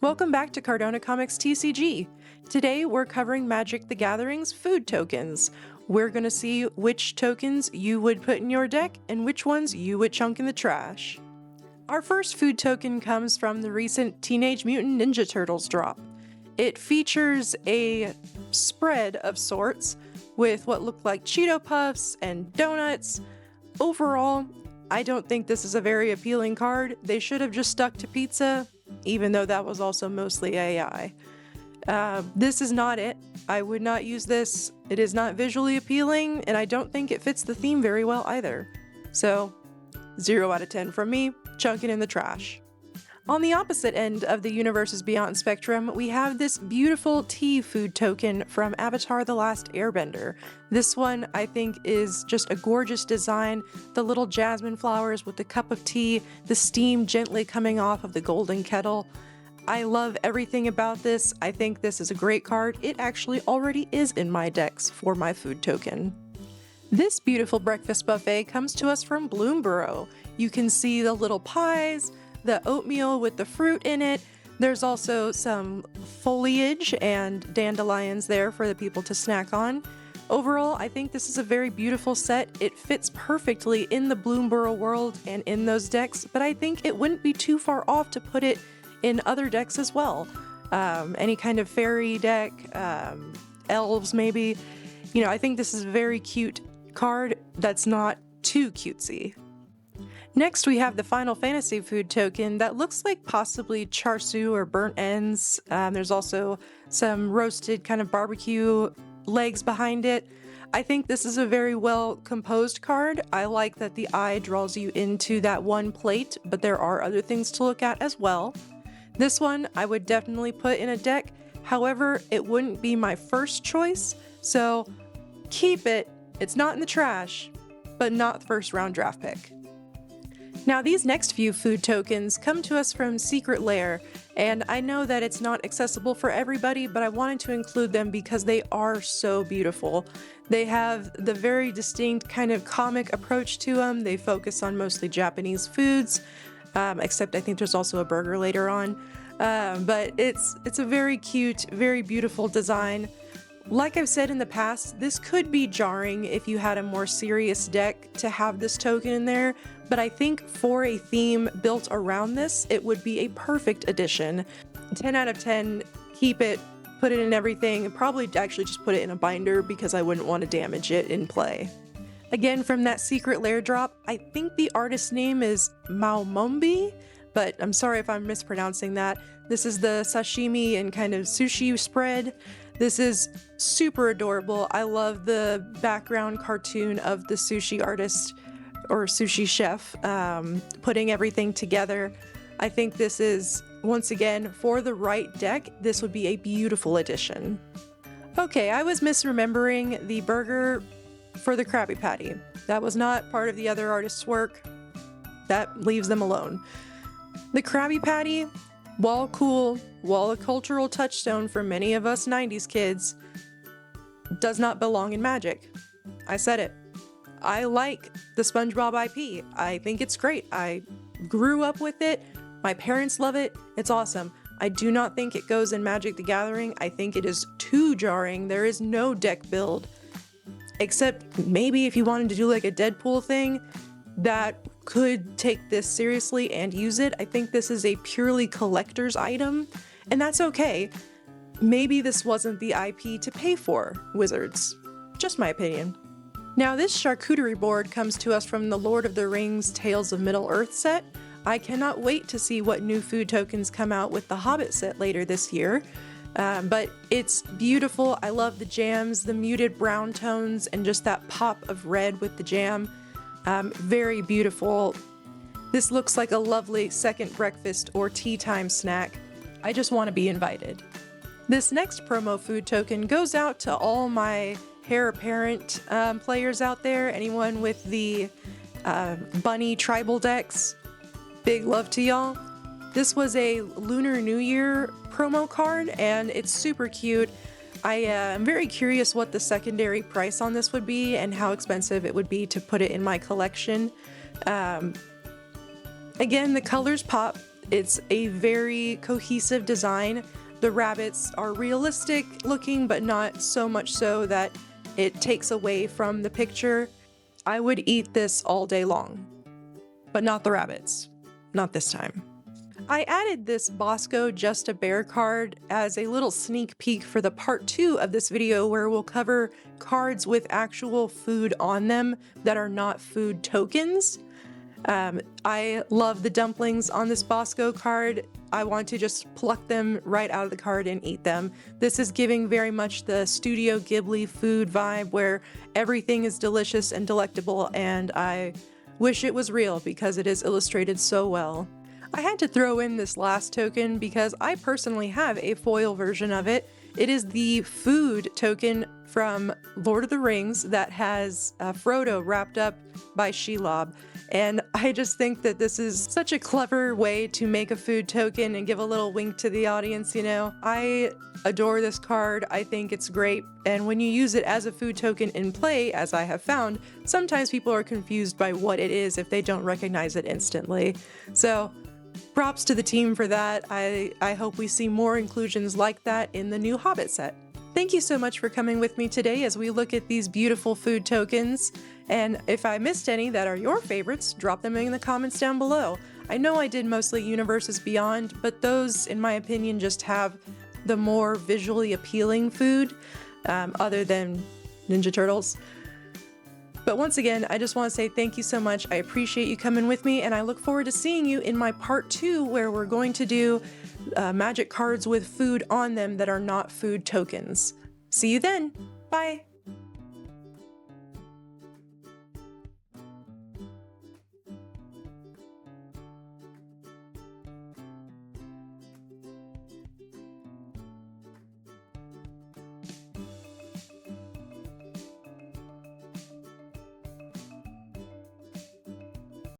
Welcome back to CardonaComicsTCG. Today we're covering Magic the Gathering's food tokens. We're going to see which tokens you would put in your deck and which ones you would chunk in the trash. Our first food token comes from the recent Teenage Mutant Ninja Turtles drop. It features a spread of sorts with what look like Cheeto Puffs and donuts. Overall, I don't think this is a very appealing card. They should have just stuck to pizza, even though that was also mostly AI. This is not it. I would not use this. It is not visually appealing, and I don't think it fits the theme very well either. So, 0 out of 10 from me, chunk it in the trash. On the opposite end of the Universes Beyond spectrum, we have this beautiful tea food token from Avatar: The Last Airbender. This one, I think, is just a gorgeous design. The little jasmine flowers with the cup of tea, the steam gently coming off of the golden kettle. I love everything about this. I think this is a great card. It actually already is in my decks for my food token. This beautiful breakfast buffet comes to us from Bloomborough. You can see the little pies, the oatmeal with the fruit in it. There's also some foliage and dandelions there for the people to snack on. Overall, I think this is a very beautiful set. It fits perfectly in the Bloomborough world and in those decks, but I think it wouldn't be too far off to put it in other decks as well. Any kind of fairy deck, elves maybe. You know, I think this is a very cute card that's not too cutesy. Next, we have the Final Fantasy food token that looks like possibly char siu or burnt ends. There's also some roasted kind of barbecue legs behind it. I think this is a very well composed card. I like that the eye draws you into that one plate, but there are other things to look at as well. This one I would definitely put in a deck. However, it wouldn't be my first choice, so keep it. It's not in the trash, but not first round draft pick. Now these next few food tokens come to us from Secret Lair, and I know that it's not accessible for everybody, but I wanted to include them because they are so beautiful. They have the very distinct kind of comic approach to them. They focus on mostly Japanese foods, except I think there's also a burger later on. But it's a very cute, very beautiful design. Like I've said in the past, this could be jarring if you had a more serious deck to have this token in there, but I think for a theme built around this, it would be a perfect addition. 10 out of 10, keep it, put it in everything, and probably actually just put it in a binder because I wouldn't want to damage it in play. Again, from that Secret Lair drop, I think the artist's name is Maomombi, but I'm sorry if I'm mispronouncing that. This is the sashimi and kind of sushi spread. This is super adorable. I love the background cartoon of the sushi artist or sushi chef putting everything together. I think this is, once again, for the right deck, this would be a beautiful addition. Okay, I was misremembering the burger for the Krabby Patty. That was not part of the other artist's work. That leaves them alone. The Krabby Patty, while cool, while a cultural touchstone for many of us 90s kids, does not belong in Magic. I said it. I like the SpongeBob IP. I think it's great. I grew up with it. My parents love it. It's awesome. I do not think it goes in Magic the Gathering. I think it is too jarring. There is no deck build. Except maybe if you wanted to do like a Deadpool thing that could take this seriously and use it. I think this is a purely collector's item, and that's okay. Maybe this wasn't the IP to pay for, Wizards. Just my opinion. Now this charcuterie board comes to us from the Lord of the Rings Tales of Middle-earth set. I cannot wait to see what new food tokens come out with the Hobbit set later this year. But it's beautiful. I love the jams, the muted brown tones, and just that pop of red with the jam. Very beautiful. This looks like a lovely second breakfast or tea time snack. I just want to be invited. This next promo food token goes out to all my heir apparent players out there, anyone with the bunny tribal decks. Big love to y'all. This was a Lunar New Year promo card, and it's super cute. I am very curious what the secondary price on this would be and how expensive it would be to put it in my collection. Again, the colors pop. It's a very cohesive design. The rabbits are realistic looking, but not so much so that it takes away from the picture. I would eat this all day long, but not the rabbits. Not this time. I added this Bosco Just a Bear card as a little sneak peek for the part 2 of this video, where we'll cover cards with actual food on them that are not food tokens. I love the dumplings on this Bosco card. I want to just pluck them right out of the card and eat them. This is giving very much the Studio Ghibli food vibe, where everything is delicious and delectable, and I wish it was real because it is illustrated so well. I had to throw in this last token because I personally have a foil version of it. It is the food token from Lord of the Rings that has Frodo wrapped up by Shelob. And I just think that this is such a clever way to make a food token and give a little wink to the audience, you know? I adore this card. I think it's great. And when you use it as a food token in play, as I have found, sometimes people are confused by what it is if they don't recognize it instantly. So props to the team for that. I hope we see more inclusions like that in the new Hobbit set. Thank you so much for coming with me today as we look at these beautiful food tokens. And if I missed any that are your favorites, drop them in the comments down below. I know I did mostly Universes Beyond, but those, in my opinion, just have the more visually appealing food, other than Ninja Turtles. But once again, I just want to say thank you so much. I appreciate you coming with me, and I look forward to seeing you in my part 2, where we're going to do magic cards with food on them that are not food tokens. See you then. Bye.